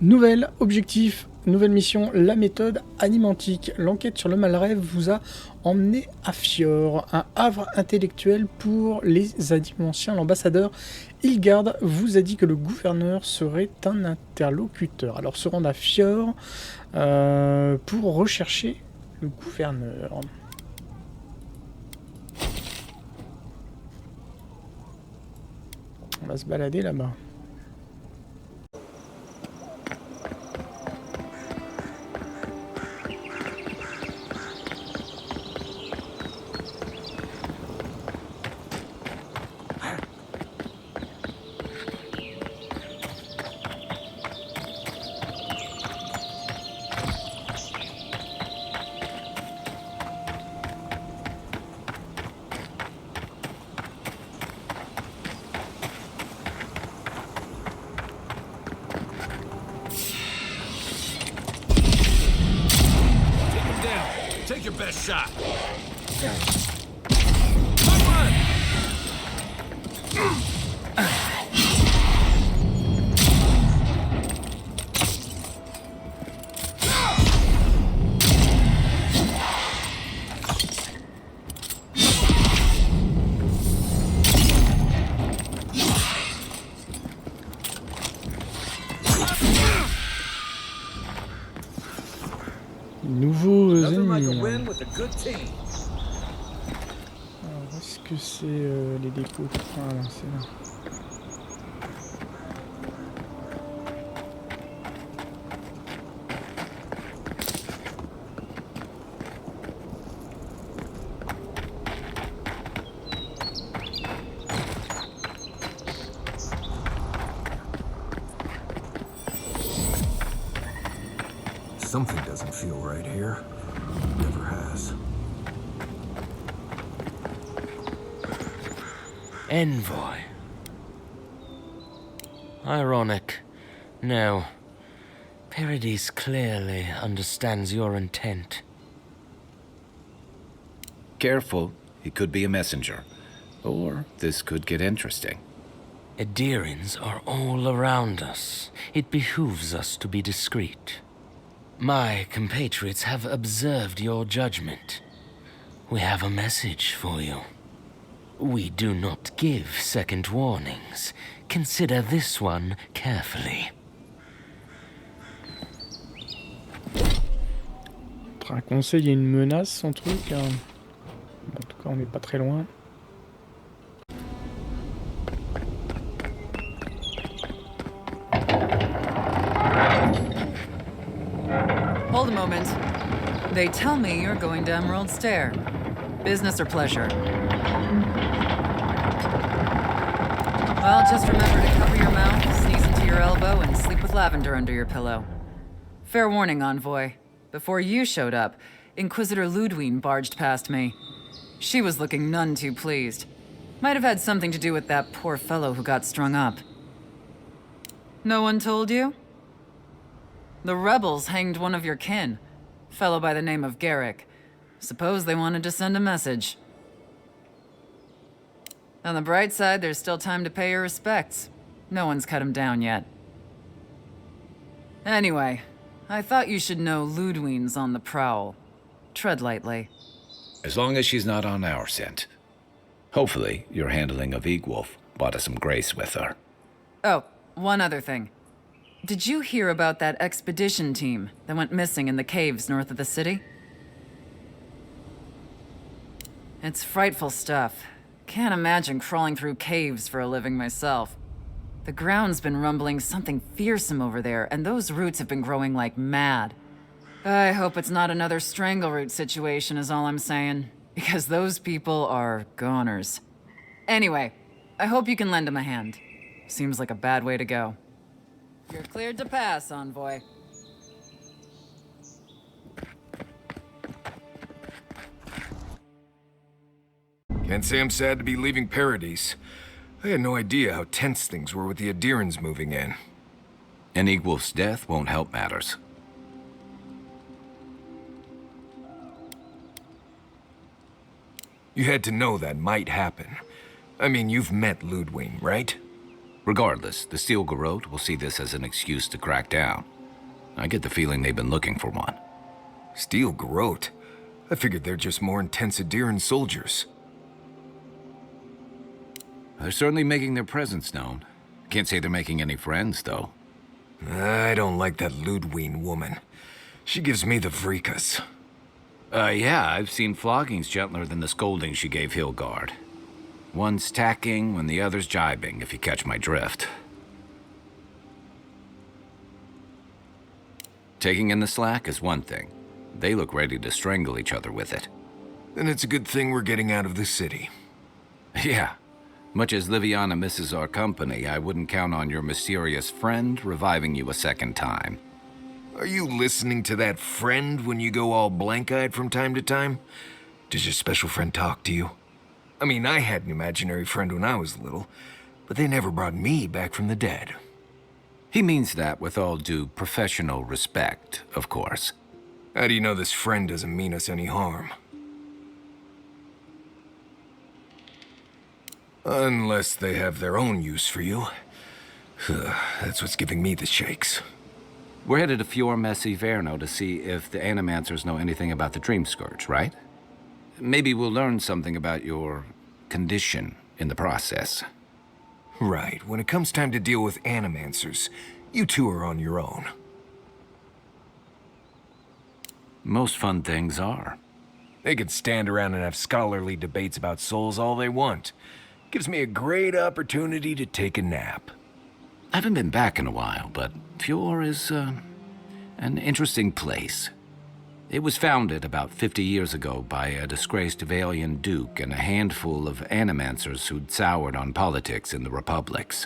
Nouvel objectif, nouvelle mission, la méthode animantique. L'enquête sur le mal-rêve vous a emmené à Fjord, un havre intellectuel pour les animanciens. L'ambassadeur Hilgard vous a dit que le gouverneur serait un interlocuteur. Alors se rendre à Fjord pour rechercher le gouverneur. On va se balader là-bas. Take your best shot. Nouveaux ennemis. Alors, est-ce que c'est les décos? Voilà, c'est là. Something doesn't feel right here. Never has. Envoy. Ironic. No. Paradis clearly understands your intent. Careful, he could be a messenger. Or this could get interesting. Adirans are all around us. It behooves us to be discreet. My compatriots have observed your judgment. We have a message for you. We do not give second warnings. Consider this one carefully. Un conseil et une menace, son truc. En tout cas, on n'est pas très loin. Hold a moment. They tell me you're going to Emerald Stair. Business or pleasure? Well, just remember to cover your mouth, sneeze into your elbow, and sleep with lavender under your pillow. Fair warning, Envoy. Before you showed up, Inquisitor Ludwig barged past me. She was looking none too pleased. Might have had something to do with that poor fellow who got strung up. No one told you? The rebels hanged one of your kin, fellow by the name of Garrick. Suppose they wanted to send a message. On the bright side, there's still time to pay your respects. No one's cut him down yet. Anyway, I thought you should know Ludwig's on the prowl. Tread lightly. As long as she's not on our scent. Hopefully, your handling of Egwolf brought us some grace with her. Oh, one other thing. Did you hear about that expedition team that went missing in the caves north of the city? It's frightful stuff. Can't imagine crawling through caves for a living myself. The ground's been rumbling something fearsome over there, and those roots have been growing like mad. I hope it's not another strangleroot situation is all I'm saying, because those people are goners. Anyway, I hope you can lend him a hand. Seems like a bad way to go. You're cleared to pass, Envoy. Can't say I'm sad to be leaving Paradis. I had no idea how tense things were with the Adirans moving in. And Egwolf's death won't help matters. You had to know that might happen. I mean, you've met Ludwig, right? Regardless, the Steel Garrote will see this as an excuse to crack down. I get the feeling they've been looking for one. Steel Garrote? I figured they're just more intense Adiran soldiers. They're certainly making their presence known. Can't say they're making any friends, though. I don't like that Ludwig woman. She gives me the vrikas. Yeah, I've seen floggings gentler than the scolding she gave Hilgard. One's tacking when the other's jibing, if you catch my drift. Taking in the slack is one thing. They look ready to strangle each other with it. Then it's a good thing we're getting out of the city. Yeah. Much as Liviana misses our company, I wouldn't count on your mysterious friend reviving you a second time. Are you listening to that friend when you go all blank-eyed from time to time? Does your special friend talk to you? I mean, I had an imaginary friend when I was little, but they never brought me back from the dead. He means that with all due professional respect, of course. How do you know this friend doesn't mean us any harm? Unless they have their own use for you. That's what's giving me the shakes. We're headed to Fior Messi Verno to see if the Animancers know anything about the Dream Scourge, right? Maybe we'll learn something about your condition in the process. Right. When it comes time to deal with Animancers, you two are on your own. Most fun things are. They can stand around and have scholarly debates about souls all they want. Gives me a great opportunity to take a nap. I haven't been back in a while, but Fior is, an interesting place. It was founded about 50 years ago by a disgraced Valian duke and a handful of Animancers who'd soured on politics in the republics.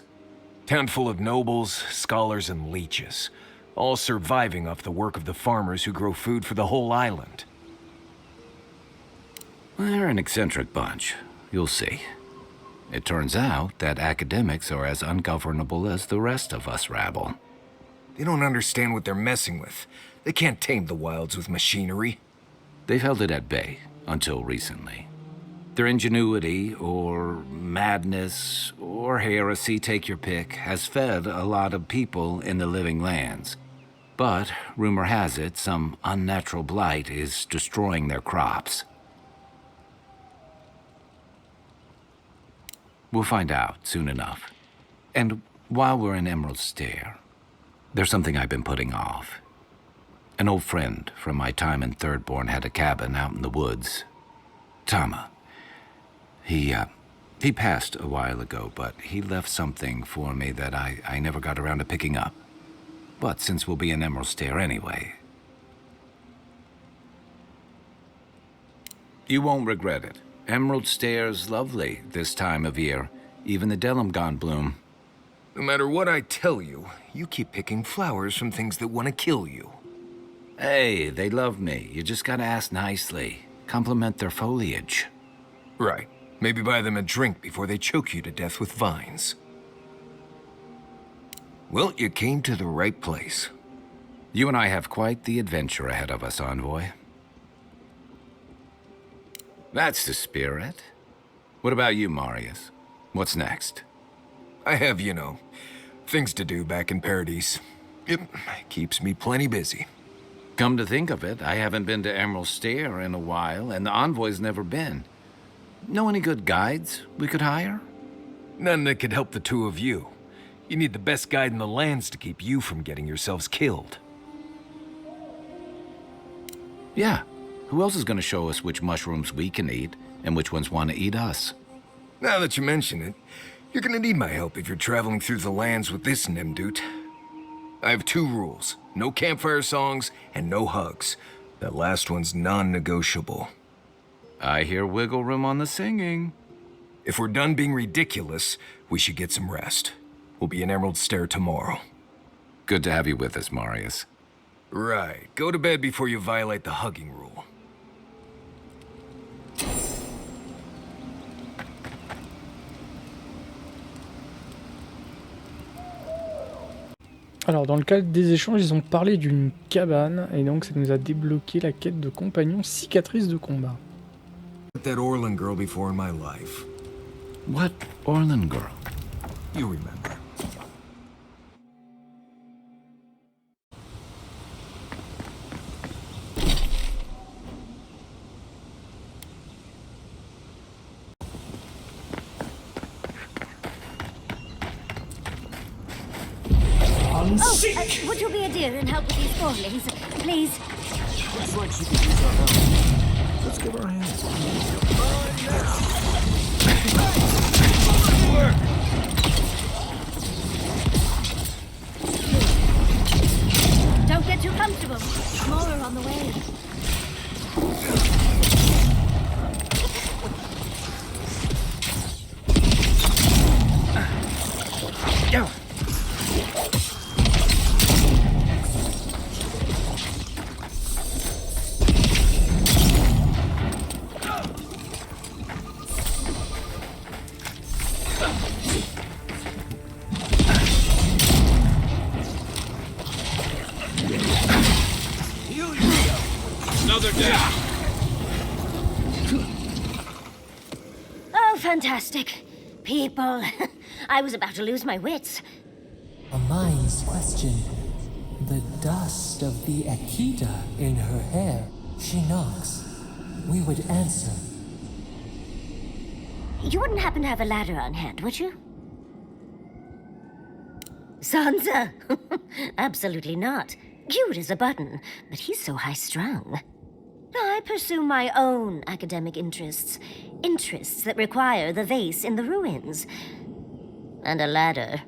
Town full of nobles, scholars, and leeches, all surviving off the work of the farmers who grow food for the whole island. They're an eccentric bunch. You'll see. It turns out that academics are as ungovernable as the rest of us rabble. They don't understand what they're messing with. They can't tame the wilds with machinery. They've held it at bay until recently. Their ingenuity, or madness, or heresy, take your pick, has fed a lot of people in the living lands. But, rumor has it, some unnatural blight is destroying their crops. We'll find out soon enough. And while we're in Emerald Stair, there's something I've been putting off. An old friend from my time in Thirdborn had a cabin out in the woods. Tama. He passed a while ago, but he left something for me that I never got around to picking up. But since we'll be in Emerald Stair anyway, you won't regret it. Emerald Stair's lovely this time of year. Even the Delemgane bloom. No matter what I tell you, you keep picking flowers from things that want to kill you. Hey, they love me. You just gotta ask nicely. Compliment their foliage. Right. Maybe buy them a drink before they choke you to death with vines. Well, you came to the right place. You and I have quite the adventure ahead of us, Envoy. That's the spirit. What about you, Marius? What's next? I have, you know, things to do back in Paradise. It keeps me plenty busy. Come to think of it, I haven't been to Emerald Stair in a while, and the Envoy's never been. Know any good guides we could hire? None that could help the two of you. You need the best guide in the lands to keep you from getting yourselves killed. Yeah. Who else is going to show us which mushrooms we can eat and which ones want to eat us? Now that you mention it, you're gonna need my help if you're traveling through the lands with this Nimdut. I have 2 rules. No campfire songs and no hugs. That last one's non-negotiable. I hear wiggle room on the singing. If we're done being ridiculous, we should get some rest. We'll be in Emerald Stair tomorrow. Good to have you with us, Marius. Right. Go to bed before you violate the hugging rule. Alors, dans le cadre des échanges, ils ont parlé d'une cabane, et donc ça nous a débloqué la quête de compagnon cicatrice de combat. That Orlan girl before in my life. What Orlan girl? You remember. Would you be a dear and help with these forelings, please? Looks like she could use our help. Let's give her a hand. Don't get too comfortable. More are on the way. Go. Oh, fantastic. People. I was about to lose my wits. A mind's question. The dust of the Akita in her hair. She knocks. We would answer. You wouldn't happen to have a ladder on hand, would you? Sansa? Absolutely not. Cute as a button, but he's so high-strung. I pursue my own academic interests. Interests that require the vase in the ruins. And a ladder.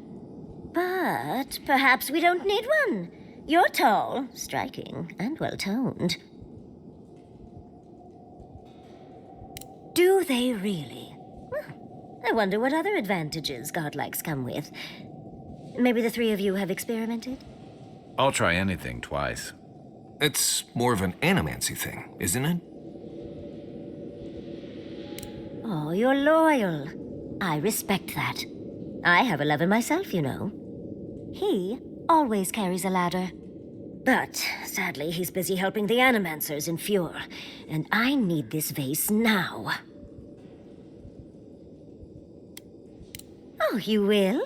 But perhaps we don't need one. You're tall, striking, and well-toned. Do they really? I wonder what other advantages godlikes come with. Maybe the three of you have experimented? I'll try anything twice. It's more of an animancy thing, isn't it? Oh, you're loyal. I respect that. I have a lover myself, you know. He always carries a ladder. But, sadly, he's busy helping the animancers in Fjord, and I need this vase now. Oh, you will?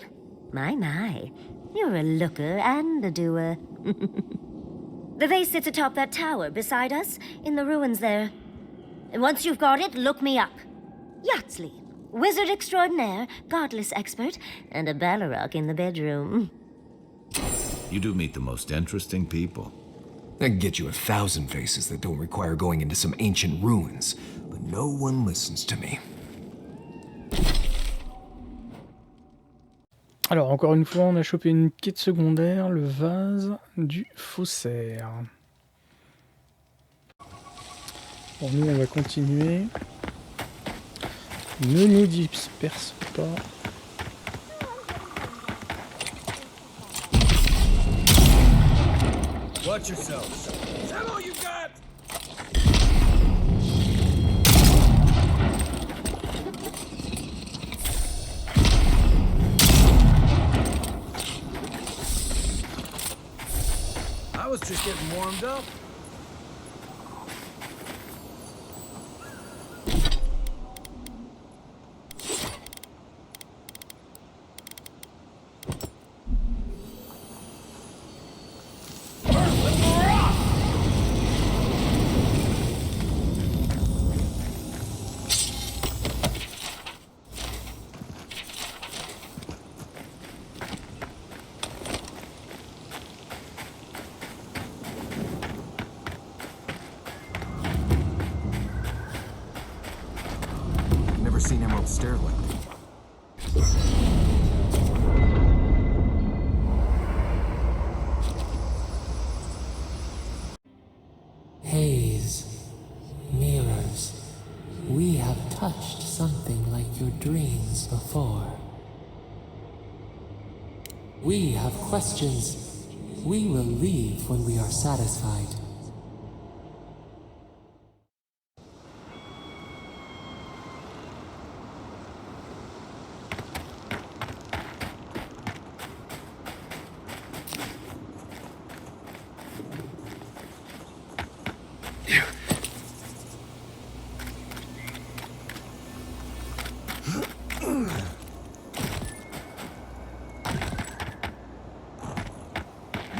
My. You're a looker and a doer. The vase sits atop that tower beside us, in the ruins there. And once you've got it, look me up. Yatsley, wizard extraordinaire, godless expert, and a Balrog in the bedroom. You do meet the most interesting people. I can get you 1,000 faces that don't require going into some ancient ruins, but no one listens to me. Alors, encore une fois, on a chopé une quête secondaire, le vase du faussaire. Bon, nous, on va continuer. Ne nous disperse pas. Watch yourselves. Is that all you got? I was just getting warmed up. Seen Emerald Stair like that. Haze, mirrors. We have touched something like your dreams before. We have questions. We will leave when we are satisfied.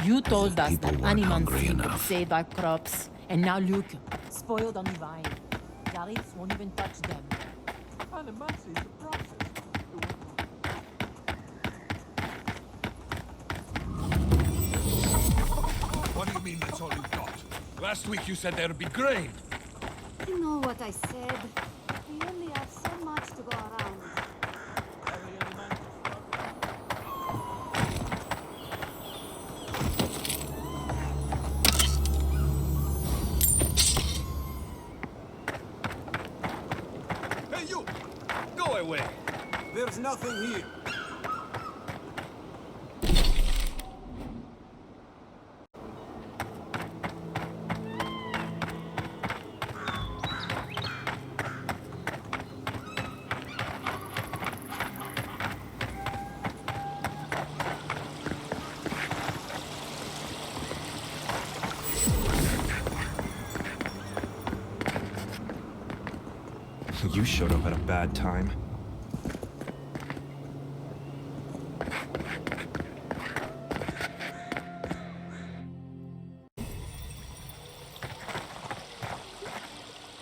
You told us People that weren't hungry Animantiquue would enough. save our crops, and now look, spoiled on the vine. Garrix won't even touch them. Animancy is the process. Last week you said there'd be grain. You know what I said. We only have so much to go around. Hey, you! Go away! There's nothing here. You showed up at a bad time.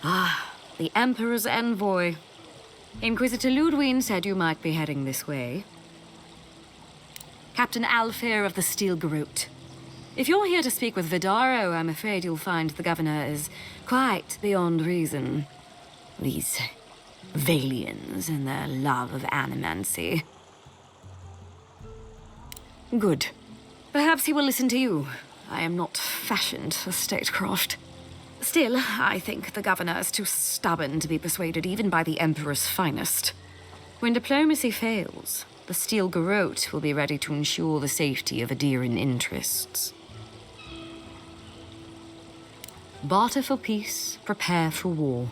Ah, the Emperor's envoy. Inquisitor Ludwig said you might be heading this way. Captain Alfair of the Steel Garrote. If you're here to speak with Vidaro, I'm afraid you'll find the governor is quite beyond reason. These Valians and their love of animancy. Good. Perhaps he will listen to you. I am not fashioned for statecraft. Still, I think the governor is too stubborn to be persuaded even by the Emperor's finest. When diplomacy fails, the Steel Garrote will be ready to ensure the safety of Adiran interests. Barter for peace, prepare for war.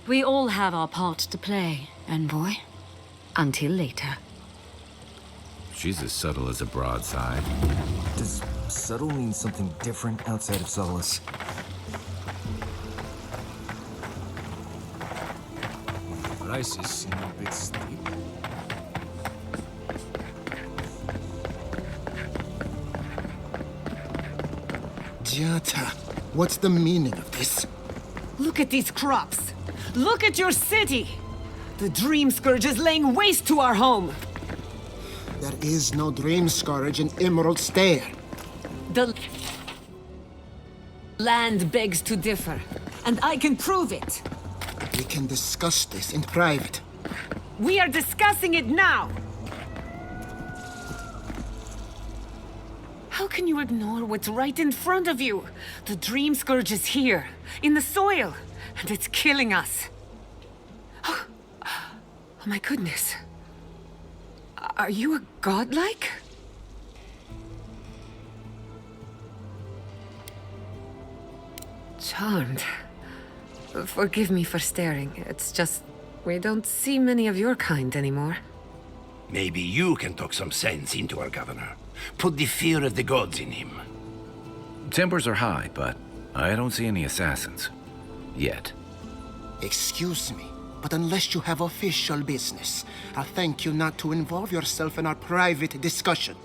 We all have our part to play, envoy. Until later. She's as subtle as a broadside. Does subtle mean something different outside of Solus? Prices seem a bit steep. Jata, what's the meaning of this? Look at these crops. Look at your city. The Dream Scourge is laying waste to our home. There is no Dream Scourge in Emerald Stair. The land begs to differ, and I can prove it. We can discuss this in private. We are discussing it now. How can you ignore what's right in front of you? The Dream Scourge is here, in the soil, and it's killing us. Oh my goodness. Are you a godlike? Charmed. Forgive me for staring. It's just, we don't see many of your kind anymore. Maybe you can talk some sense into our governor. Put the fear of the gods in him. Tempers are high, but I don't see any assassins. Yet. Excuse me, but unless you have official business, I'll thank you not to involve yourself in our private discussion.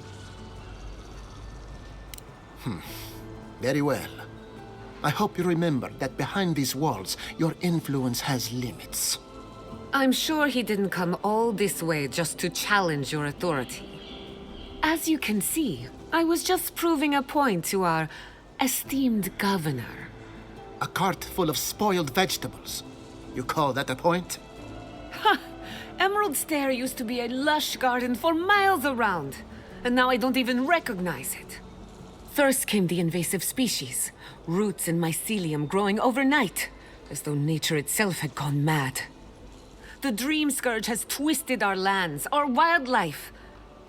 Very well. I hope you remember that behind these walls, your influence has limits. I'm sure he didn't come all this way just to challenge your authority. As you can see, I was just proving a point to our esteemed governor. A cart full of spoiled vegetables. You call that a point? Ha! Emerald Stair used to be a lush garden for miles around, and now I don't even recognize it. First came the invasive species, roots and mycelium growing overnight, as though nature itself had gone mad. The Dream Scourge has twisted our lands, our wildlife,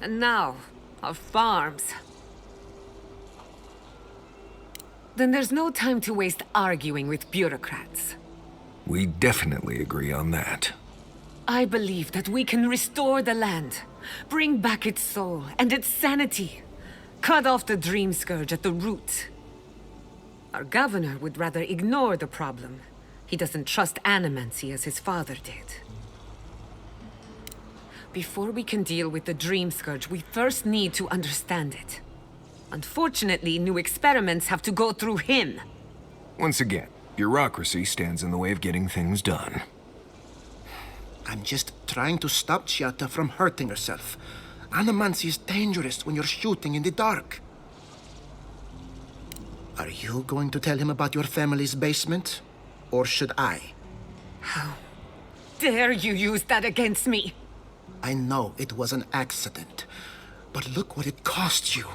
and now, our farms. Then there's no time to waste arguing with bureaucrats. We definitely agree on that. I believe that we can restore the land, bring back its soul and its sanity, cut off the Dream Scourge at the root. Our governor would rather ignore the problem. He doesn't trust animancy as his father did. Before we can deal with the Dream Scourge, we first need to understand it. Unfortunately, new experiments have to go through him. Once again, bureaucracy stands in the way of getting things done. I'm just trying to stop Chiata from hurting herself. Animancy is dangerous when you're shooting in the dark. Are you going to tell him about your family's basement? Or should I? How dare you use that against me? I know it was an accident, but look what it cost you.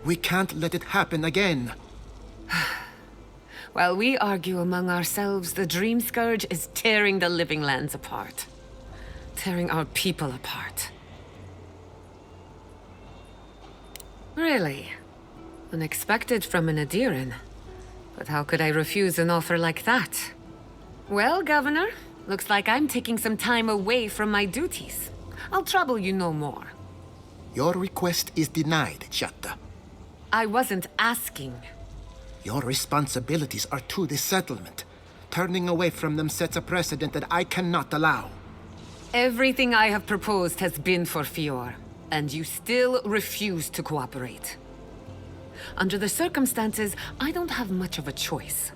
We can't let it happen again. While we argue among ourselves, the Dream Scourge is tearing the living lands apart. Tearing our people apart. Really? Unexpected from an Adiran. But how could I refuse an offer like that? Well, Governor, looks like I'm taking some time away from my duties. I'll trouble you no more. Your request is denied, Giatta. I wasn't asking. Your responsibilities are to this settlement. Turning away from them sets a precedent that I cannot allow. Everything I have proposed has been for Fior, and you still refuse to cooperate. Under the circumstances, I don't have much of a choice.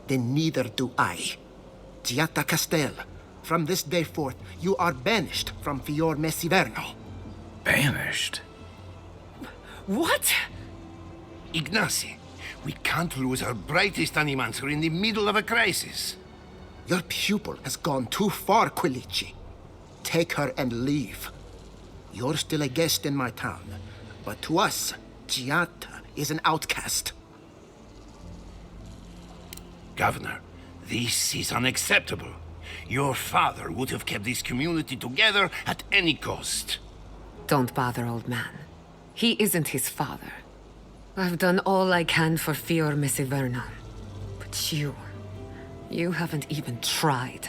Then neither do I. Giatta Castel, from this day forth, you are banished from Fior Messiverno. Banished? What? Ignacy, we can't lose our brightest animancer in the middle of a crisis. Your pupil has gone too far, Quilici. Take her and leave. You're still a guest in my town, but to us, Giatta is an outcast. Governor, this is unacceptable. Your father would have kept this community together at any cost. Don't bother, old man. He isn't his father. I've done all I can for Fior Messiverno. But you haven't even tried.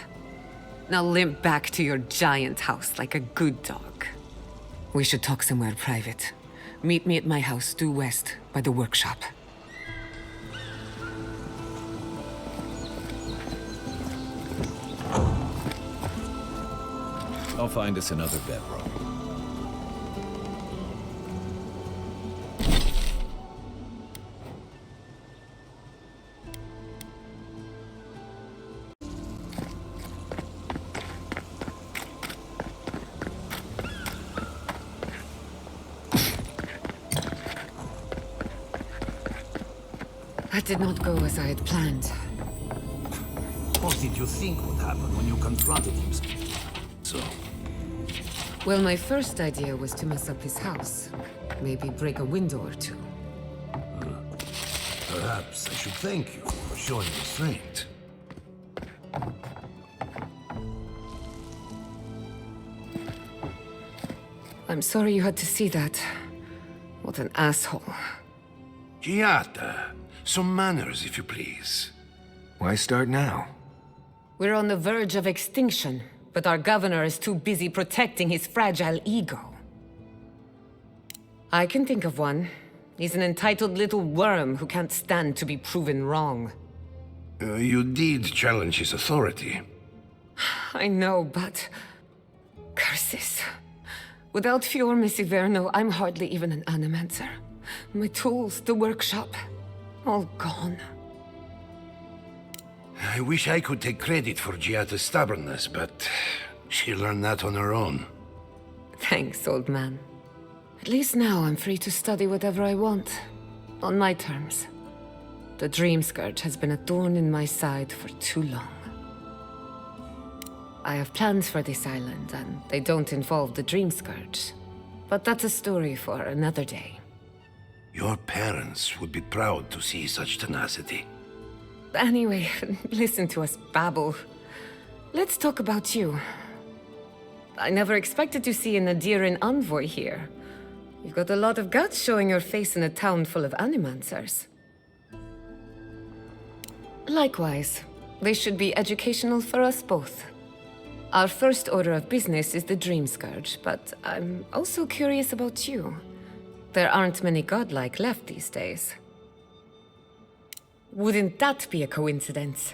Now limp back to your giant house like a good dog. We should talk somewhere private. Meet me at my house due west by the workshop. I'll find us another bedroom. That did not go as I had planned. What did you think would happen when you confronted him? So, Well, my first idea was to mess up his house. Maybe break a window or two. perhaps I should thank you for showing restraint. I'm sorry you had to see that. What an asshole. Giatta, some manners, if you please. Why start now? We're on the verge of extinction, but our governor is too busy protecting his fragile ego. I can think of one. He's an entitled little worm who can't stand to be proven wrong. You did challenge his authority. I know, but... curses. Without Fior Messiverno, I'm hardly even an animancer. My tools, the workshop, all gone. I wish I could take credit for Giatta's stubbornness, but she learned that on her own. Thanks, old man. At least now I'm free to study whatever I want. On my terms. The Dream Scourge has been a thorn in my side for too long. I have plans for this island, and they don't involve the Dream Scourge. But that's a story for another day. Your parents would be proud to see such tenacity. Anyway, listen to us babble. Let's talk about you. I never expected to see an Adiran envoy here. You've got a lot of guts showing your face in a town full of animancers. Likewise, they should be educational for us both. Our first order of business is the Dream Scourge, but I'm also curious about you. There aren't many godlike left these days. Wouldn't that be a coincidence?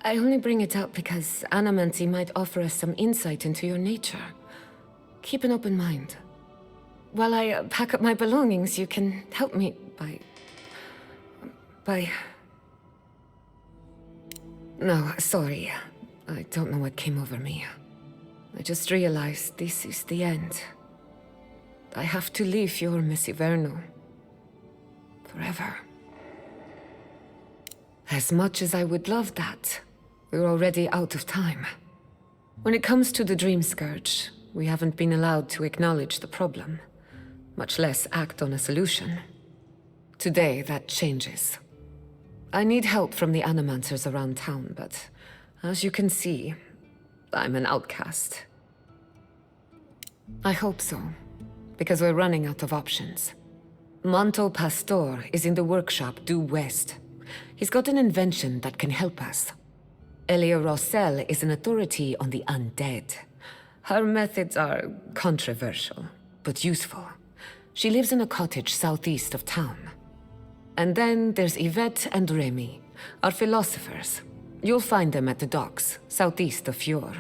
I only bring it up because Animancy might offer us some insight into your nature. Keep an open mind. While I pack up my belongings, you can help me by... No, sorry. I don't know what came over me. I just realized this is the end. I have to leave your Messiverno. Forever. As much as I would love that, we're already out of time. When it comes to the Dream Scourge, we haven't been allowed to acknowledge the problem, much less act on a solution. Today, that changes. I need help from the animancers around town, but as you can see, I'm an outcast. I hope so, because we're running out of options. Manto Pastor is in the workshop due west. He's got an invention that can help us. Elia Rossell is an authority on the undead. Her methods are controversial, but useful. She lives in a cottage southeast of town. And then there's Yvette and Remy, our philosophers. You'll find them at the docks, southeast of Fjord.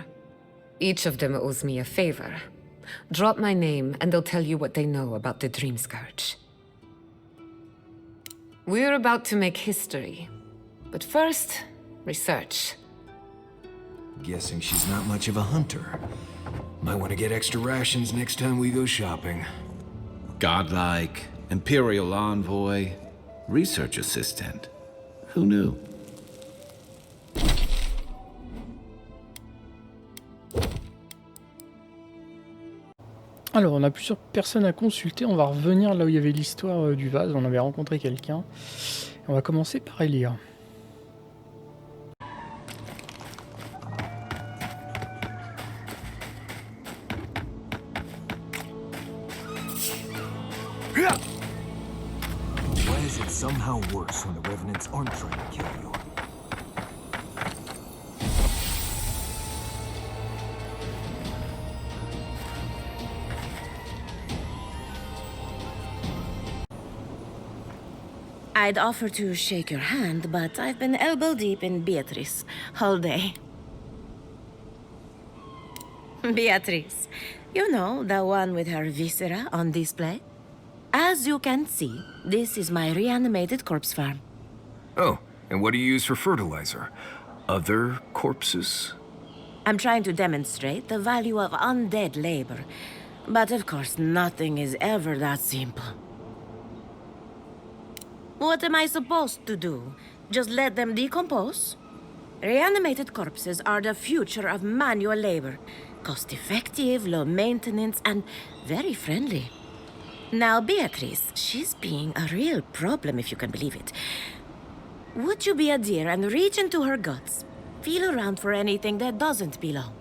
Each of them owes me a favor. Drop my name and they'll tell you what they know about the Dream Scourge. We're about to make history. But first, research. Guessing she's not much of a hunter. Might want to get extra rations next time we go shopping. Godlike, Imperial Envoy, Research Assistant. Who knew? Alors, on a plusieurs personnes à consulter. On va revenir là où il y avait l'histoire du vase. On avait rencontré quelqu'un. On va commencer par Elia. Why is it somehow worse when the Revenants aren't trying to kill you? I'd offer to shake your hand, but I've been elbow deep in Beatrice all day. Beatrice, you know, the one with her viscera on display? As you can see, this is my reanimated corpse farm. Oh, and what do you use for fertilizer? Other corpses? I'm trying to demonstrate the value of undead labor. But of course, nothing is ever that simple. What am I supposed to do? Just let them decompose? Reanimated corpses are the future of manual labor. Cost-effective, low maintenance, and very friendly. Now, Beatrice, she's being a real problem, if you can believe it. Would you be a dear and reach into her guts? Feel around for anything that doesn't belong.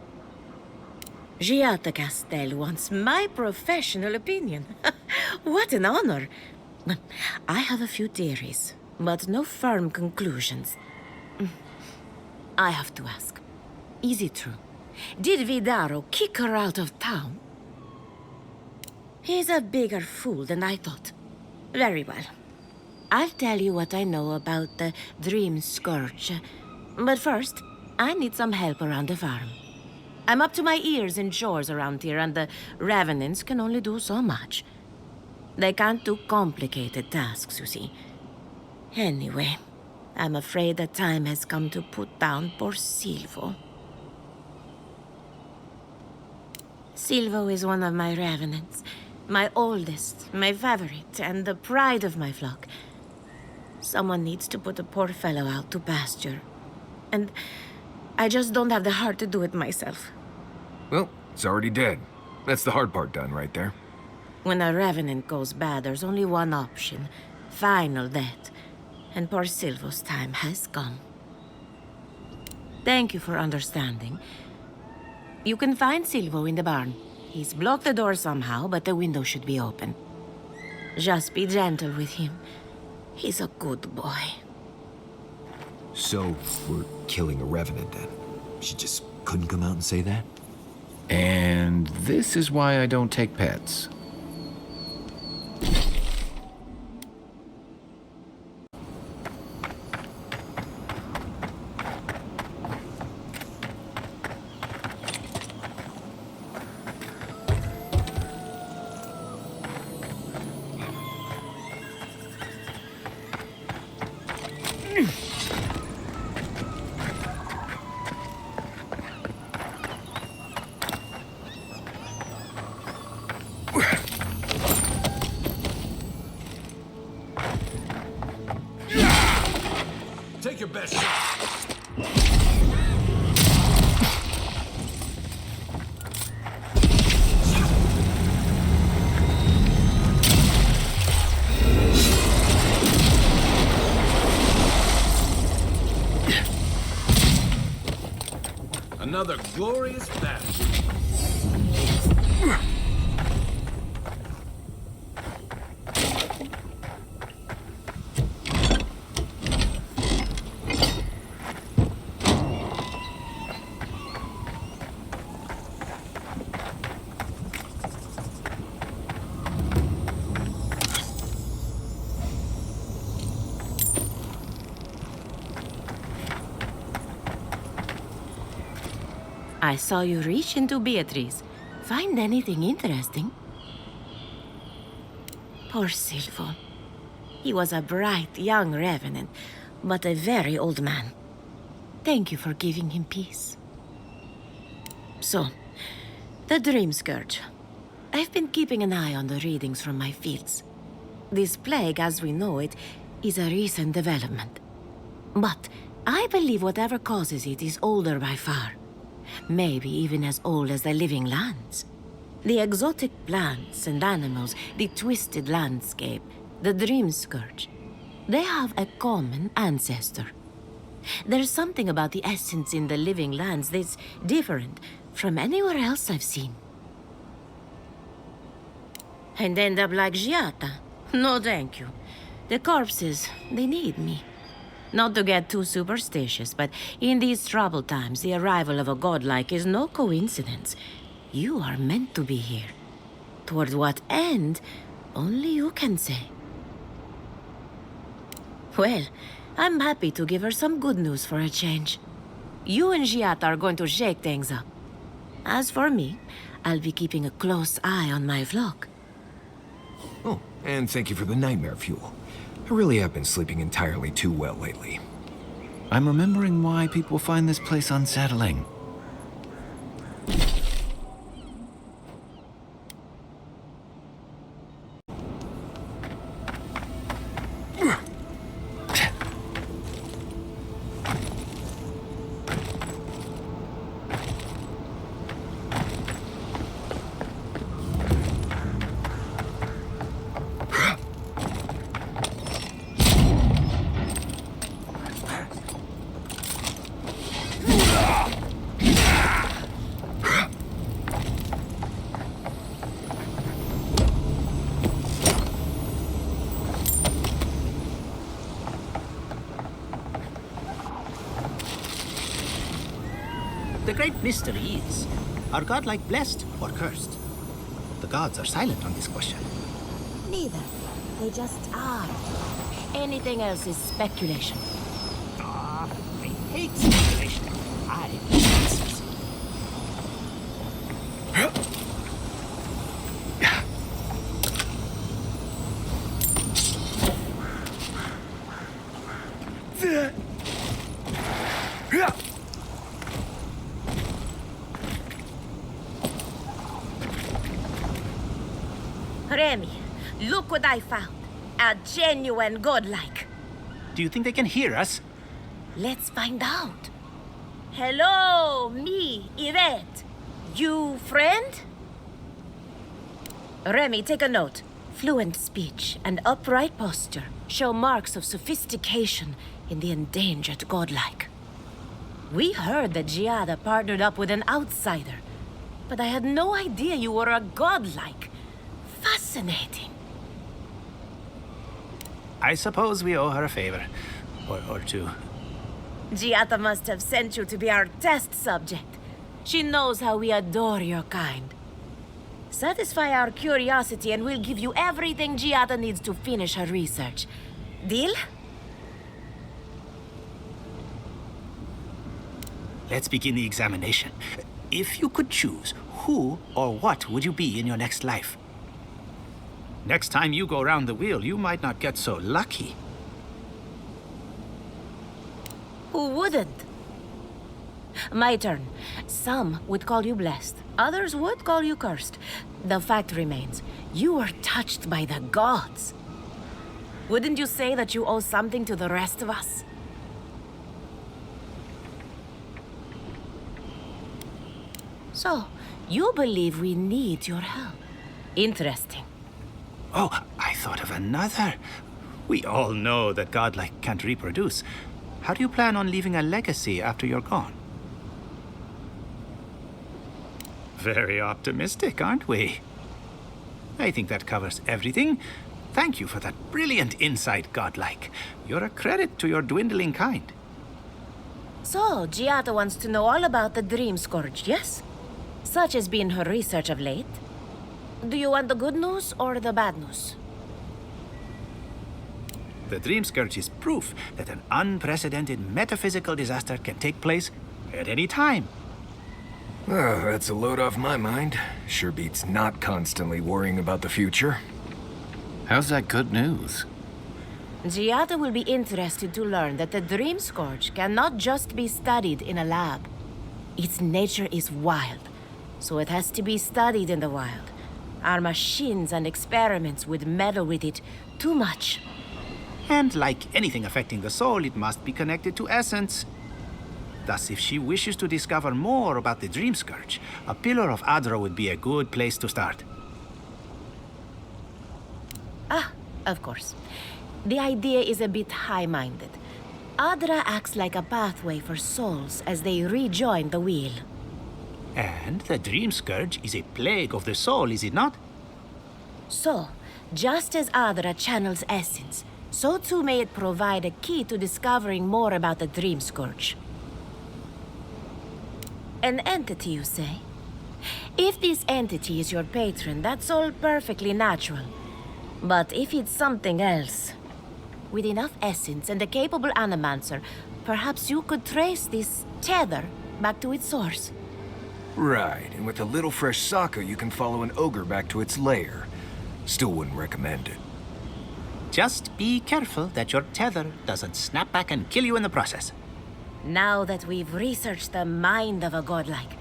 Giata Castel wants my professional opinion. What an honor. I have a few theories, but no firm conclusions. I have to ask, is it true? Did Vidaro kick her out of town? He's a bigger fool than I thought. Very well. I'll tell you what I know about the Dream Scourge. But first, I need some help around the farm. I'm up to my ears in chores around here, and the Revenants can only do so much. They can't do complicated tasks, you see. Anyway, I'm afraid the time has come to put down poor Silvo. Silvo is one of my Revenants. My oldest, my favorite, and the pride of my flock. Someone needs to put the poor fellow out to pasture. And I just don't have the heart to do it myself. Well, it's already dead. That's the hard part done right there. When a Revenant goes bad, there's only one option. Final death. And poor Silvo's time has come. Thank you for understanding. You can find Silvo in the barn. He's blocked the door somehow, but the window should be open. Just be gentle with him. He's a good boy. So, we're killing a Revenant then? She just couldn't come out and say that? And this is why I don't take pets. Take your best shot. Another glorious battle. I saw you reach into Beatrice. Find anything interesting? Poor Silvo. He was a bright young revenant, but a very old man. Thank you for giving him peace. So, the Dream Scourge. I've been keeping an eye on the readings from my fields. This plague, as we know it, is a recent development. But I believe whatever causes it is older by far. Maybe even as old as the living lands. The exotic plants and animals, the twisted landscape, the Dream Scourge. They have a common ancestor. There's something about the essence in the living lands that's different from anywhere else I've seen. And end up like Giata? No, thank you. The corpses, they need me. Not to get too superstitious, but in these troubled times, the arrival of a godlike is no coincidence. You are meant to be here. Toward what end, only you can say. Well, I'm happy to give her some good news for a change. You and Giata are going to shake things up. As for me, I'll be keeping a close eye on my flock. Oh, and thank you for the nightmare fuel. I really have been sleeping entirely too well lately. I'm remembering why people find this place unsettling. The great mystery is, are godlike blessed or cursed? The gods are silent on this question. Neither. They just are. Anything else is speculation. Ah, I hate speculation. I need answers. Remy, look what I found. A genuine godlike. Do you think they can hear us? Let's find out. Hello, me, Yvette. You friend? Remy, take a note. Fluent speech and upright posture show marks of sophistication in the endangered godlike. We heard that Giada partnered up with an outsider, but I had no idea you were a godlike. Fascinating. I suppose we owe her a favor. Or two. Giata must have sent you to be our test subject. She knows how we adore your kind. Satisfy our curiosity and we'll give you everything Giata needs to finish her research. Deal? Let's begin the examination. If you could choose, who or what would you be in your next life? Next time you go round the wheel, you might not get so lucky. Who wouldn't? My turn. Some would call you blessed. Others would call you cursed. The fact remains, you were touched by the gods. Wouldn't you say that you owe something to the rest of us? So, you believe we need your help. Interesting. Oh, I thought of another. We all know that godlike can't reproduce. How do you plan on leaving a legacy after you're gone? Very optimistic, aren't we? I think that covers everything. Thank you for that brilliant insight, godlike. You're a credit to your dwindling kind. So, Giada wants to know all about the Dream Scourge, yes? Such has been her research of late. Do you want the good news or the bad news? The Dream Scourge is proof that an unprecedented metaphysical disaster can take place at any time. Oh, that's a load off my mind. Sure beats not constantly worrying about the future. How's that good news? Giada will be interested to learn that the Dream Scourge cannot just be studied in a lab. Its nature is wild, so it has to be studied in the wild. Our machines and experiments would meddle with it too much. And like anything affecting the soul, it must be connected to essence. Thus, if she wishes to discover more about the Dream Scourge, a Pillar of Adra would be a good place to start. Ah, of course. The idea is a bit high-minded. Adra acts like a pathway for souls as they rejoin the wheel. And the Dream Scourge is a plague of the soul, is it not? So, just as Adra channels essence, so too may it provide a key to discovering more about the Dream Scourge. An entity, you say? If this entity is your patron, that's all perfectly natural. But if it's something else, with enough essence and a capable animancer, perhaps you could trace this tether back to its source. Right, and with a little fresh soccer, you can follow an ogre back to its lair. Still wouldn't recommend it. Just be careful that your tether doesn't snap back and kill you in the process. Now that we've researched the mind of a godlike,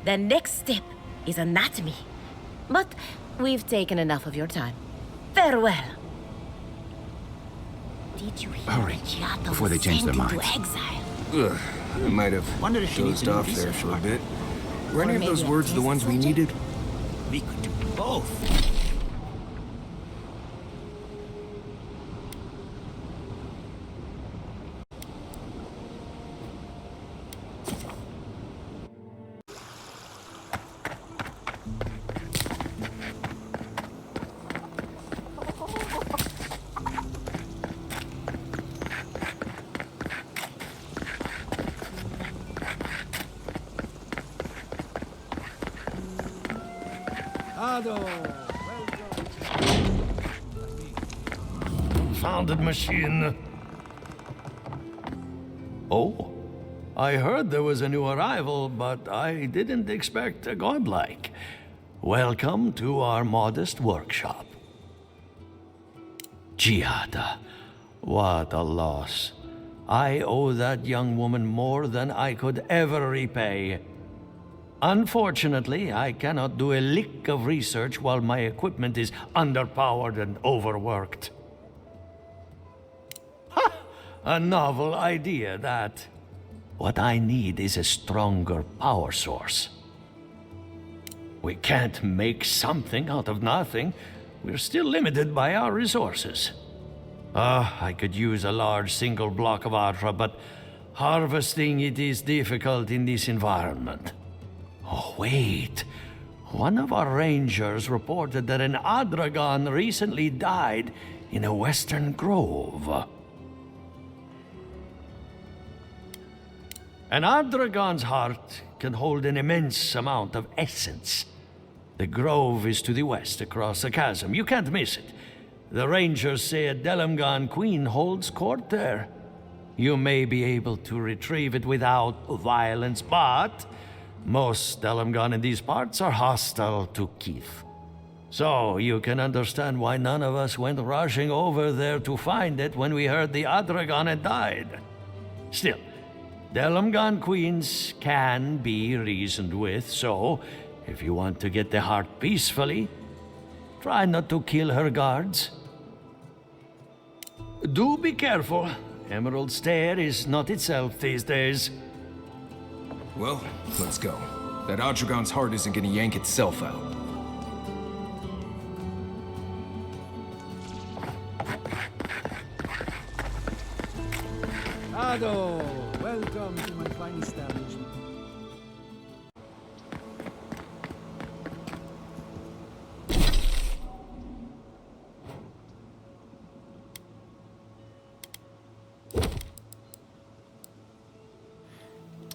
the next step is anatomy. But we've taken enough of your time. Farewell. Did you hear Hurry, Giada before they was change their sent into minds. exile? Ugh, I might have Wonder if she needs to dozed do off there research for a harder. bit. Were any Or of those maybe a words the test ones we subject? needed? We could do both. Confounded machine. Oh, I heard there was a new arrival, but I didn't expect a godlike. Welcome to our modest workshop. Giada, what a loss. I owe that young woman more than I could ever repay. Unfortunately, I cannot do a lick of research while my equipment is underpowered and overworked. Ha! A novel idea, that. What I need is a stronger power source. We can't make something out of nothing. We're still limited by our resources. I could use a large single block of Adra, but harvesting it is difficult in this environment. Oh, wait. One of our rangers reported that an Adragon recently died in a western grove. An Adragon's heart can hold an immense amount of essence. The grove is to the west, across the chasm. You can't miss it. The rangers say a Delemgane queen holds court there. You may be able to retrieve it without violence, but most Delemgane in these parts are hostile to Keith. So you can understand why none of us went rushing over there to find it when we heard the Adragon had died. Still, Delemgane queens can be reasoned with, so if you want to get the heart peacefully, try not to kill her guards. Do be careful. Emerald Stair is not itself these days. Well, let's go. That Otragon's heart isn't gonna yank itself out. Ado, welcome to my fine establishment.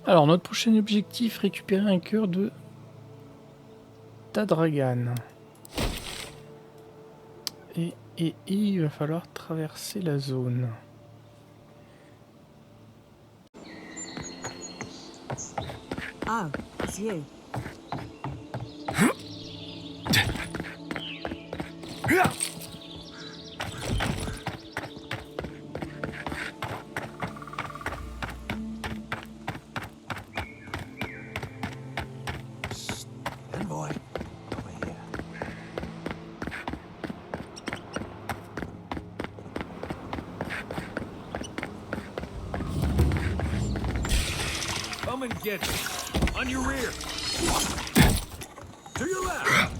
Alors, notre prochain objectif, récupérer un cœur de Tadragan. Et il va falloir traverser la zone. Oh, it's you. Envoy, over here. Come and get me. On your rear. To your left.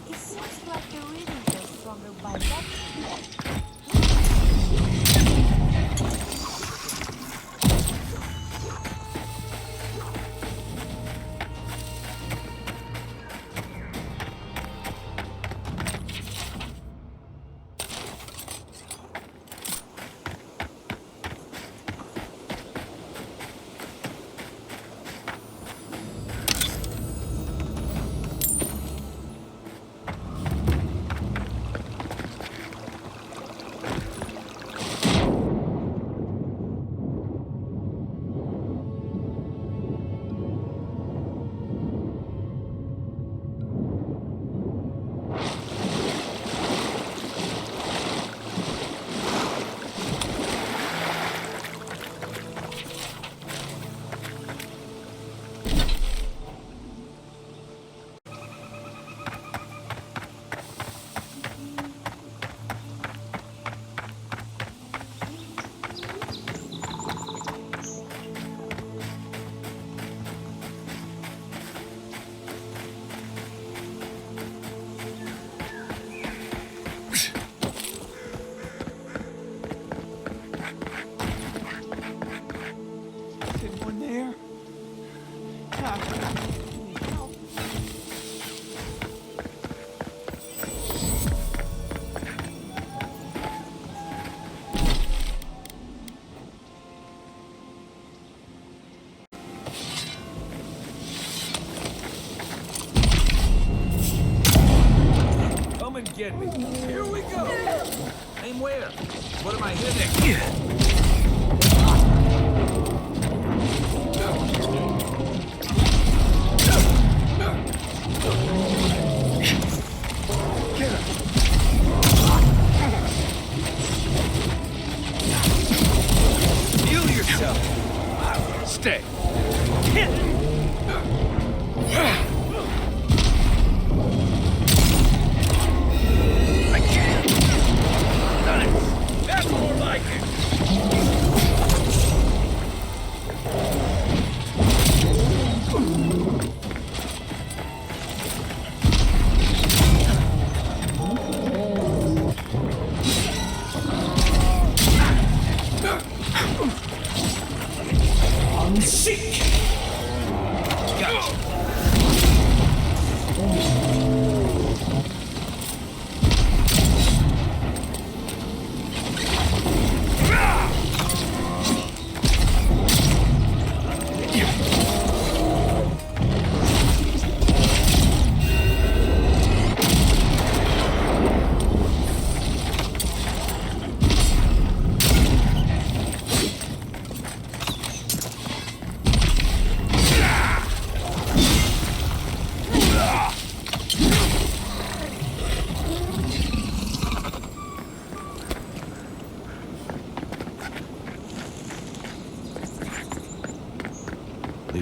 It seems like the readings are stronger by that. Anyone there? Ah. Come and get me. Here we go. Aim where? What am I hitting? Heal yourself. Stay. I can't. Done it. That's more like it. I'm sick. Gotcha.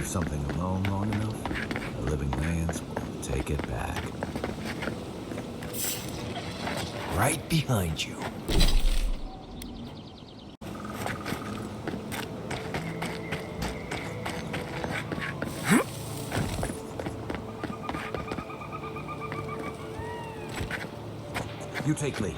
leave something alone long enough, the living lands will take it back. Right behind you. You take lead.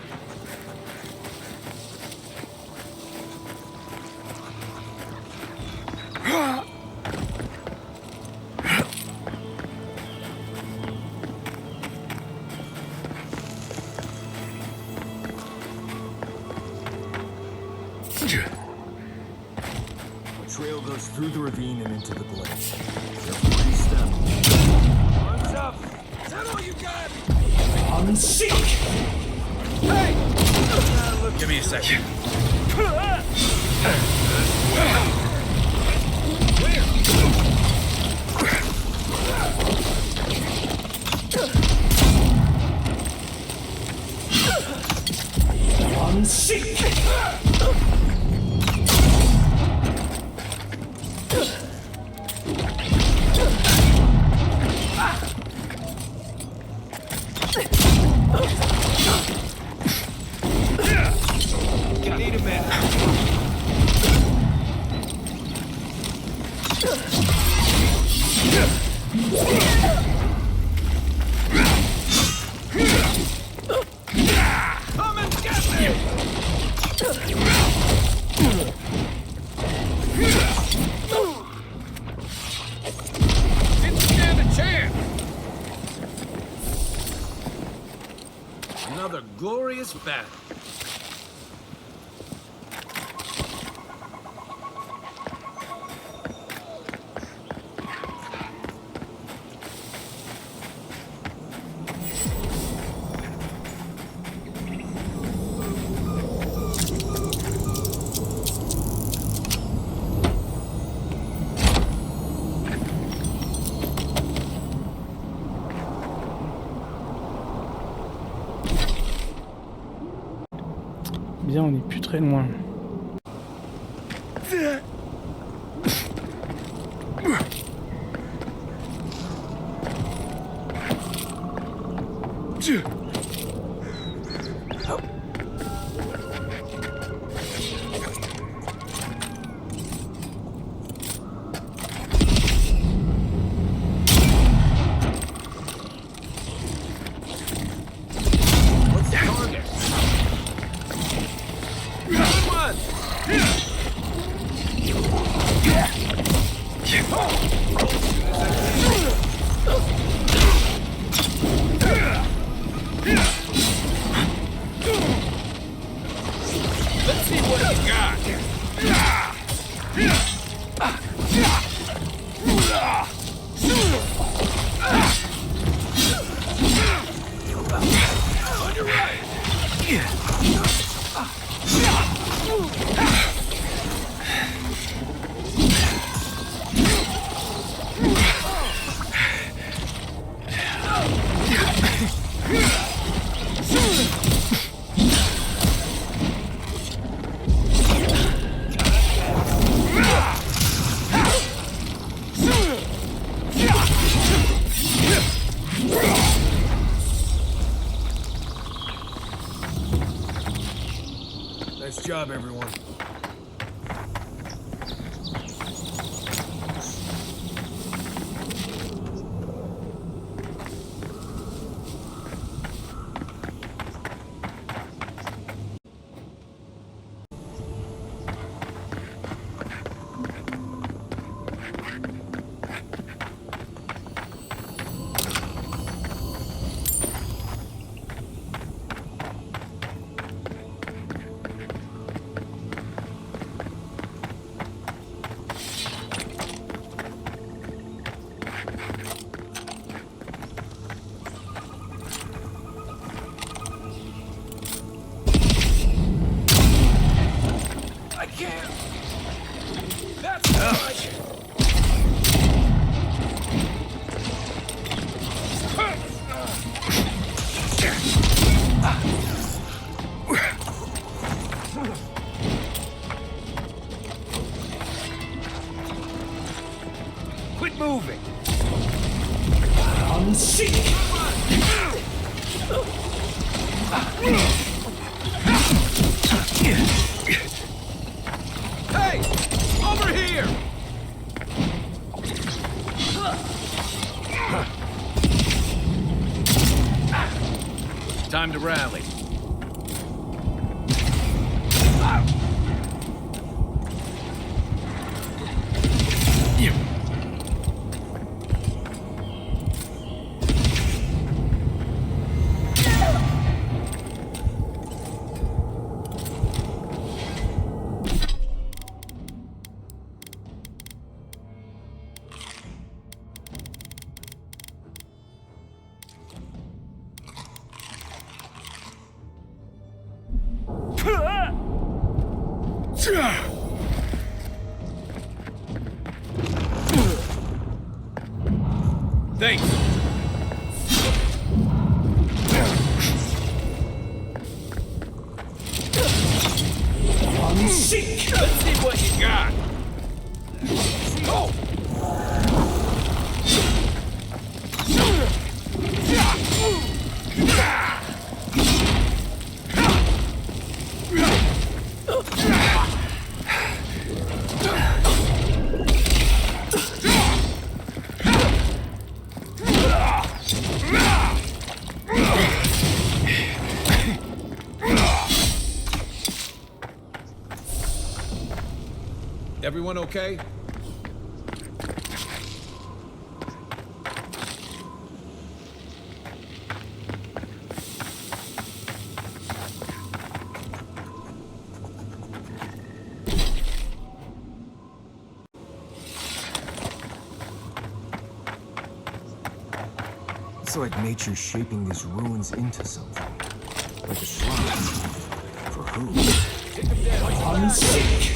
The trail goes through the ravine and into the glade. Careful where you step. Arms up! Is that all you got? Unseek! Hey! Look, give me a second. Unseek! Need a minute. Come and get me! Didn't stand a chance! Another glorious battle. Bien, on n'est plus très loin. What's the target? Good one! Let's see what you got. On your right. Nice job, everyone. I can't. That's not. moving! Hey! Over here! Time to rally. Thanks. Let's see what you got. Oh. Everyone okay? It's like nature shaping these ruins into something. Like a shrine. For who?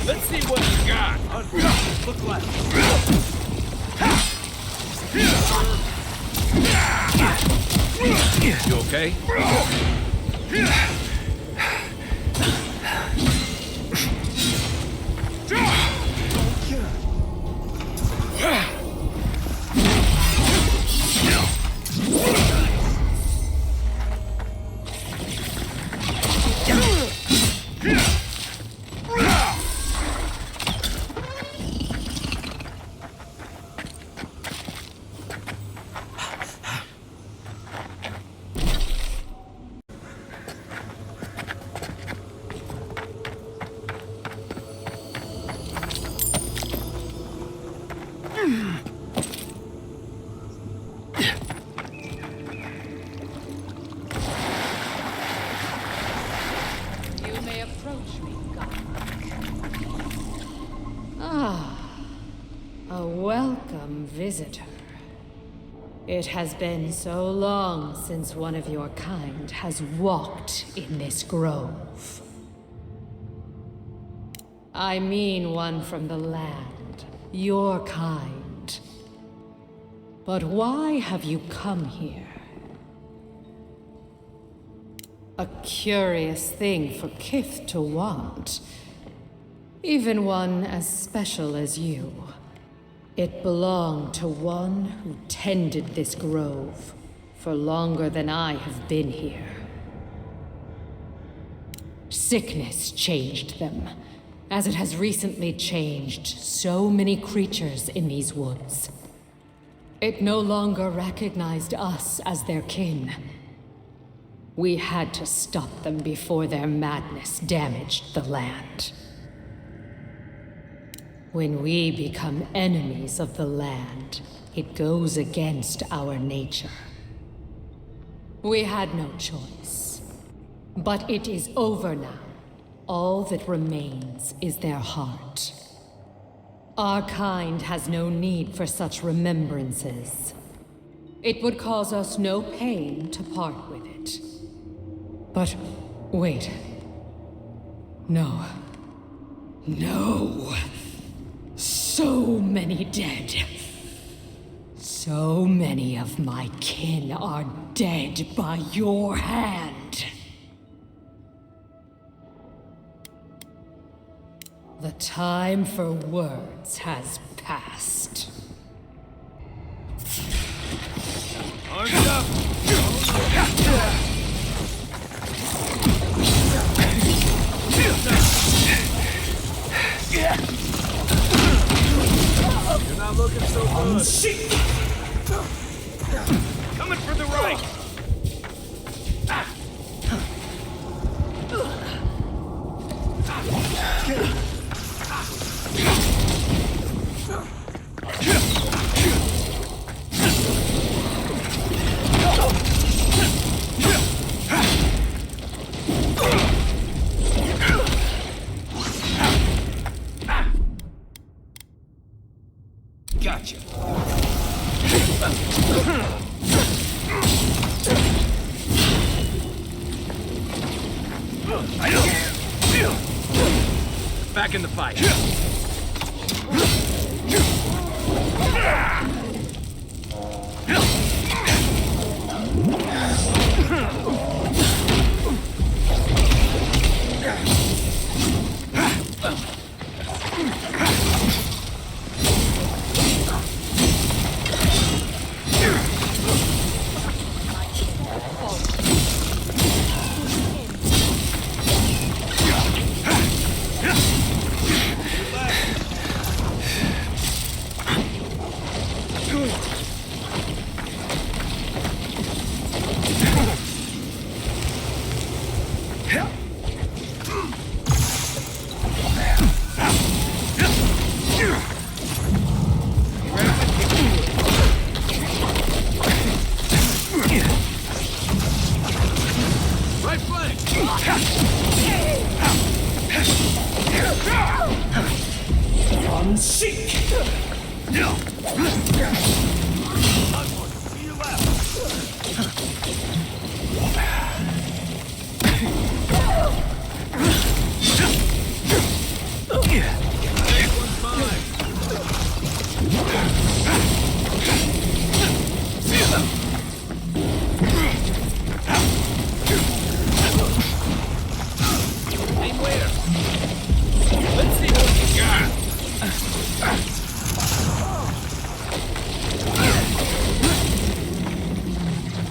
Let's see what you got. Look left. You okay? A welcome visitor. It has been so long since one of your kind has walked in this grove. I mean one from the land, your kind. But why have you come here? A curious thing for Kith to want. Even one as special as you. It belonged to one who tended this grove for longer than I have been here. Sickness changed them, as it has recently changed so many creatures in these woods. It no longer recognized us as their kin. We had to stop them before their madness damaged the land. When we become enemies of the land, it goes against our nature. We had no choice. But it is over now. All that remains is their heart. Our kind has no need for such remembrances. It would cause us no pain to part with it. But wait. No. No. So many dead. So many of my kin are dead by your hand. The time for words has passed. Coming for the right! Gotcha. Back in the fight. Right flank! Unseek! See you left! Next one's mine! Aim where? Let's see what you got!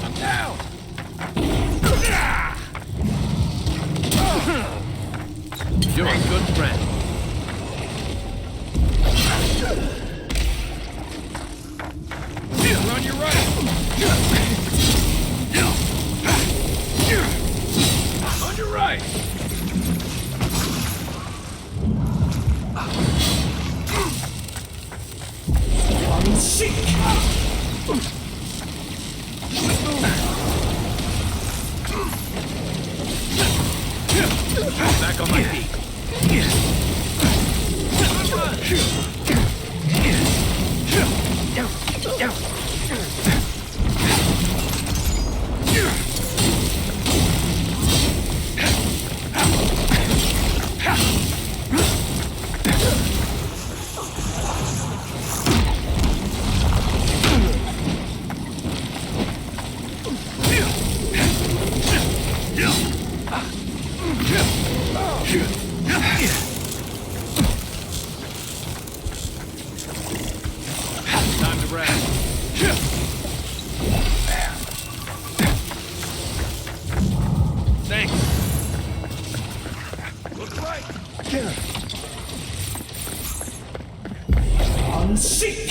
I'm down! You're a good friend. We're on your right! On your right! Unseek! Back on my feet. Time to rest. Thanks. Look right. Unseek!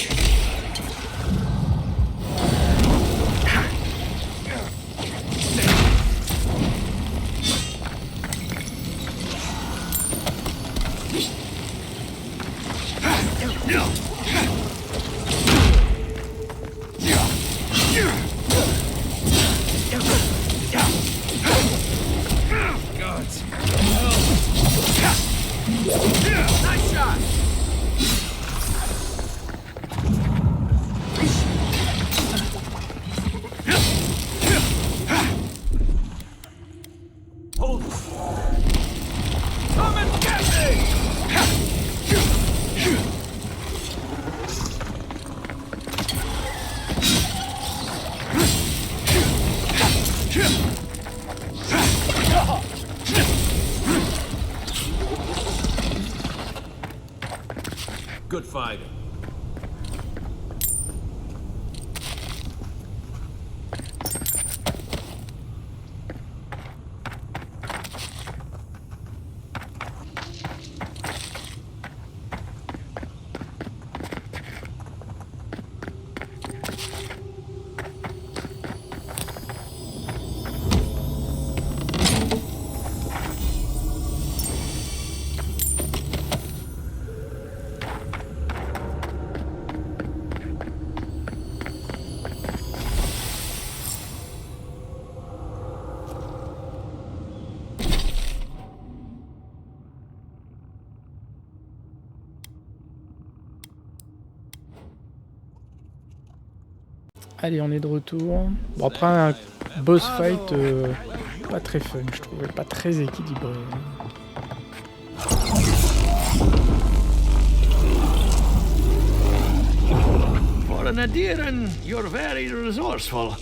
Gods. Nice shot. Hold it. Come and get me! Good fighting. Allez, on est de retour. Bon, après un boss fight pas très fun, je trouvais, pas très équilibré. For an Adiran, you're very resourceful,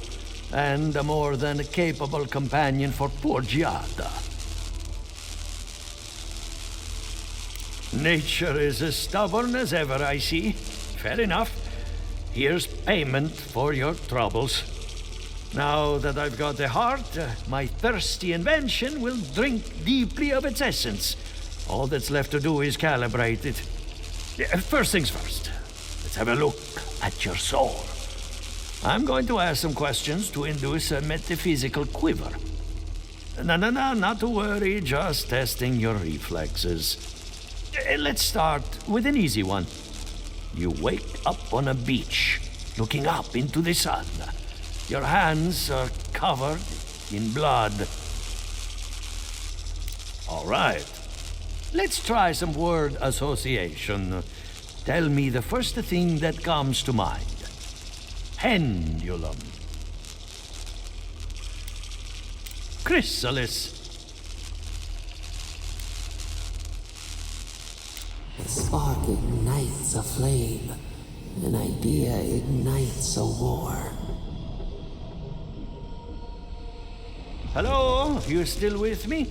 and a more than capable companion for poor Giada. Nature is as stubborn as ever, I see. Fair enough. Here's payment for your troubles. Now that I've got a heart, my thirsty invention will drink deeply of its essence. All that's left to do is calibrate it. First things first, let's have a look at your soul. I'm going to ask some questions to induce a metaphysical quiver. No, not to worry, just testing your reflexes. Let's start with an easy one. You wake up on a beach, looking up into the sun. Your hands are covered in blood. All right. Let's try some word association. Tell me the first thing that comes to mind. Pendulum. Chrysalis. A spark ignites a flame. An idea ignites a war. Hello? You still with me?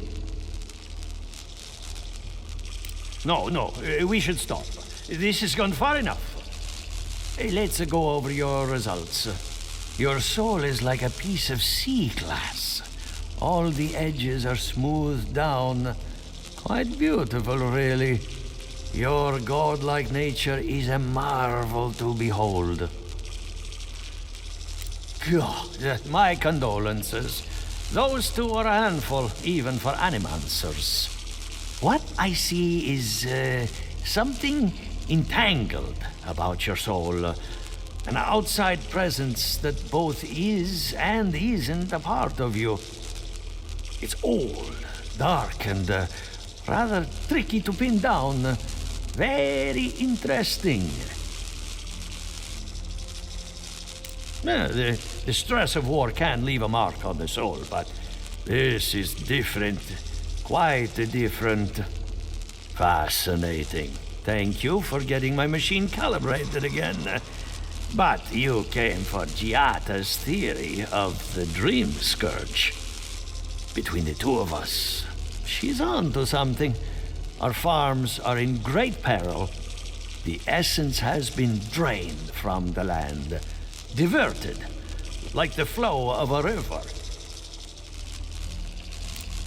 No, we should stop. This has gone far enough. Let's go over your results. Your soul is like a piece of sea glass. All the edges are smoothed down. Quite beautiful, really. Your godlike nature is a marvel to behold. God, my condolences. Those two are a handful, even for animancers. What I see is something entangled about your soul. An outside presence that both is and isn't a part of you. It's old, dark, and rather tricky to pin down. Very interesting. The stress of war can leave a mark on the soul, but this is different. Quite different. Fascinating. Thank you for getting my machine calibrated again. But you came for Giata's theory of the dream scourge. Between the two of us, she's on to something. Our farms are in great peril. The essence has been drained from the land, diverted, like the flow of a river.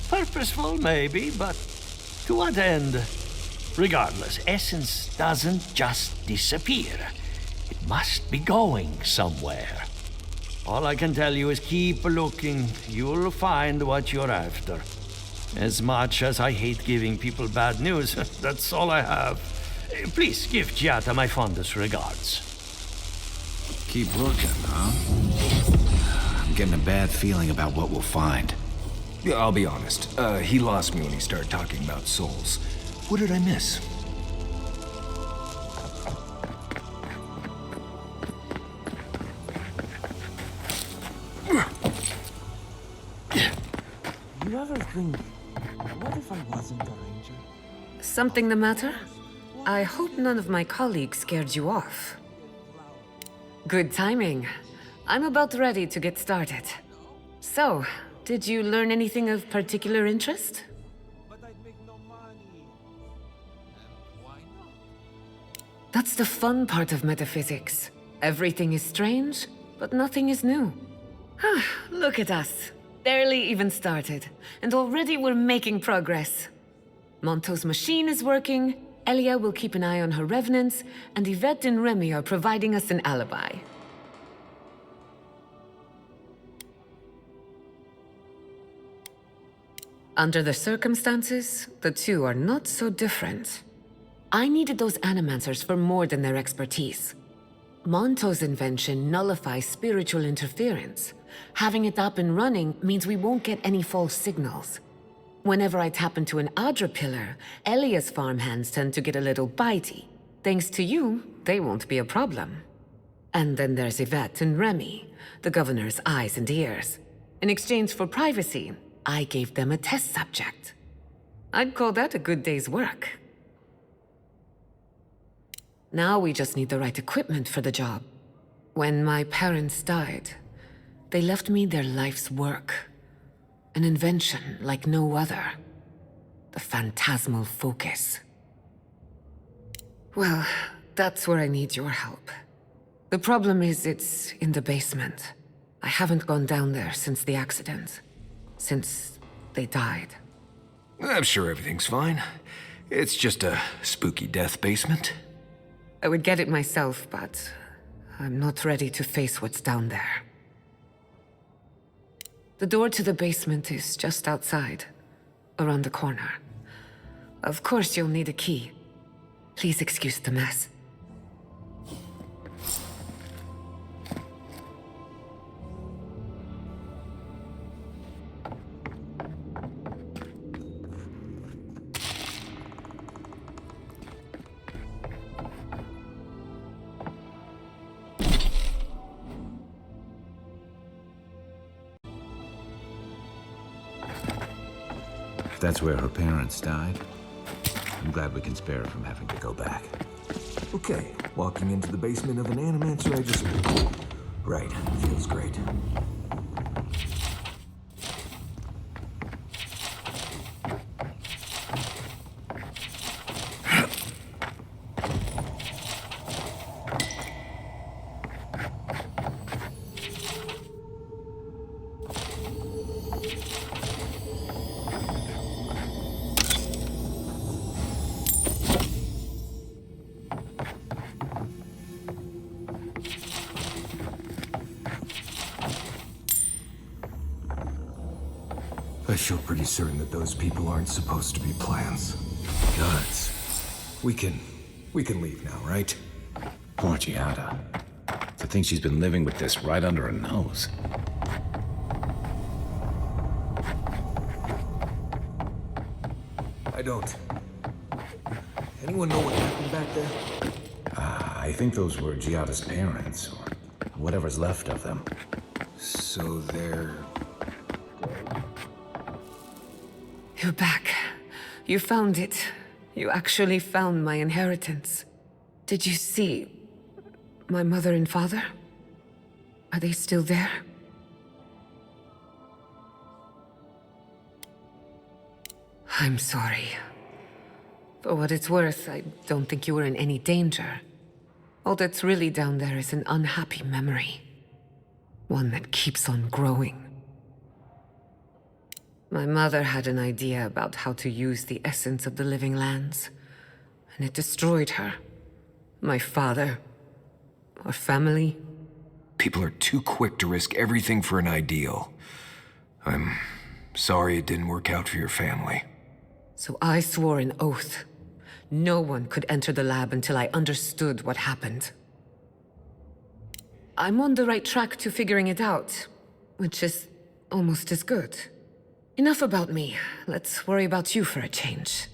Purposeful, maybe, but to what end? Regardless, essence doesn't just disappear. It must be going somewhere. All I can tell you is keep looking. You'll find what you're after. As much as I hate giving people bad news, that's all I have. Please give Giata my fondest regards. Keep looking, huh? I'm getting a bad feeling about what we'll find. Yeah, I'll be honest. He lost me when he started talking about souls. What did I miss? You ever think, what if I wasn't a ranger? Something the matter? I hope none of my colleagues scared you off. Good timing. I'm about ready to get started. So, did you learn anything of particular interest? That's the fun part of metaphysics. Everything is strange, but nothing is new. Look at us. Barely even started, and already we're making progress. Monto's machine is working, Elia will keep an eye on her revenants, and Yvette and Remy are providing us an alibi. Under the circumstances, the two are not so different. I needed those animancers for more than their expertise. Monto's invention nullifies spiritual interference. Having it up and running means we won't get any false signals. Whenever I tap into an Adra pillar, Elia's farmhands tend to get a little bitey. Thanks to you, they won't be a problem. And then there's Yvette and Remy, the governor's eyes and ears. In exchange for privacy, I gave them a test subject. I'd call that a good day's work. Now we just need the right equipment for the job. When my parents died, they left me their life's work. An invention like no other. The phantasmal focus. Well, that's where I need your help. The problem is it's in the basement. I haven't gone down there since the accident. Since they died. I'm sure everything's fine. It's just a spooky death basement. I would get it myself, but I'm not ready to face what's down there. The door to the basement is just outside, around the corner. Of course you'll need a key. Please excuse the mess. If that's where her parents died, I'm glad we can spare her from having to go back. Okay, walking into the basement of an animancer I just... Right, feels great. I feel pretty certain that those people aren't supposed to be plants. Gods. We can leave now, right? Poor Giada. To think she's been living with this right under her nose. I don't. Anyone know what happened back there? I think those were Giada's parents, or whatever's left of them. So they're... You're back. You found it. You actually found my inheritance. Did you see my mother and father? Are they still there? I'm sorry. For what it's worth, I don't think you were in any danger. All that's really down there is an unhappy memory. One that keeps on growing. My mother had an idea about how to use the essence of the living lands, and it destroyed her. My father. Our family. People are too quick to risk everything for an ideal. I'm sorry it didn't work out for your family. So I swore an oath. No one could enter the lab until I understood what happened. I'm on the right track to figuring it out, which is almost as good. Enough about me. Let's worry about you for a change.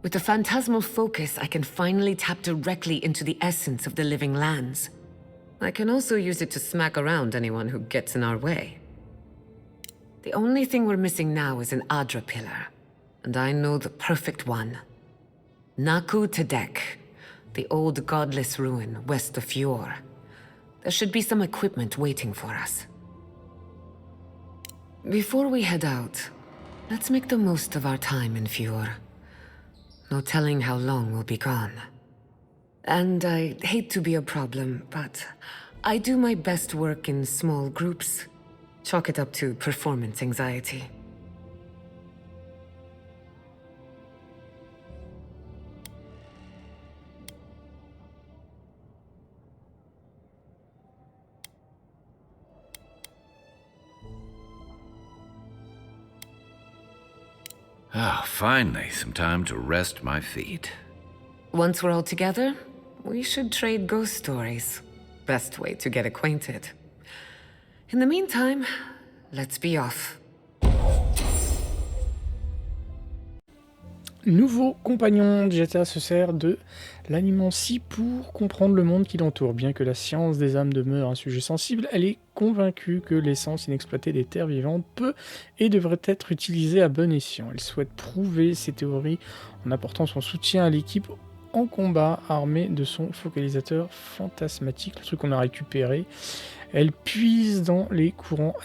With the phantasmal focus, I can finally tap directly into the essence of the living lands. I can also use it to smack around anyone who gets in our way. The only thing we're missing now is an Adra pillar, and I know the perfect one. Naku Tedek, the old godless ruin west of Fjord. There should be some equipment waiting for us. Before we head out, let's make the most of our time in Fjord. No telling how long we'll be gone. And I hate to be a problem, but I do my best work in small groups. Chalk it up to performance anxiety. Ah, finally, some time to rest my feet. Once we're all together, we should trade ghost stories. Best way to get acquainted. In the meantime, let's be off. nouveau compagnon. Dieta se sert de l'animantie pour comprendre le monde qui l'entoure. Bien que la science des âmes demeure un sujet sensible, elle est convaincue que l'essence inexploitée des terres vivantes peut et devrait être utilisée à bon escient. Elle souhaite prouver ses théories en apportant son soutien à l'équipe en combat, armée de son focalisateur fantasmatique, le truc qu'on a récupéré. Elle puise dans les courants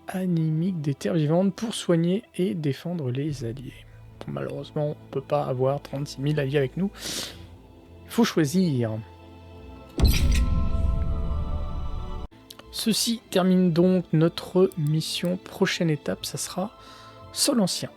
animiques des terres vivantes pour soigner et défendre les alliés. Malheureusement, on ne peut pas avoir 36 000 alliés avec nous. Il faut choisir. Ceci termine donc notre mission. Prochaine étape, ça sera Sol Ancien.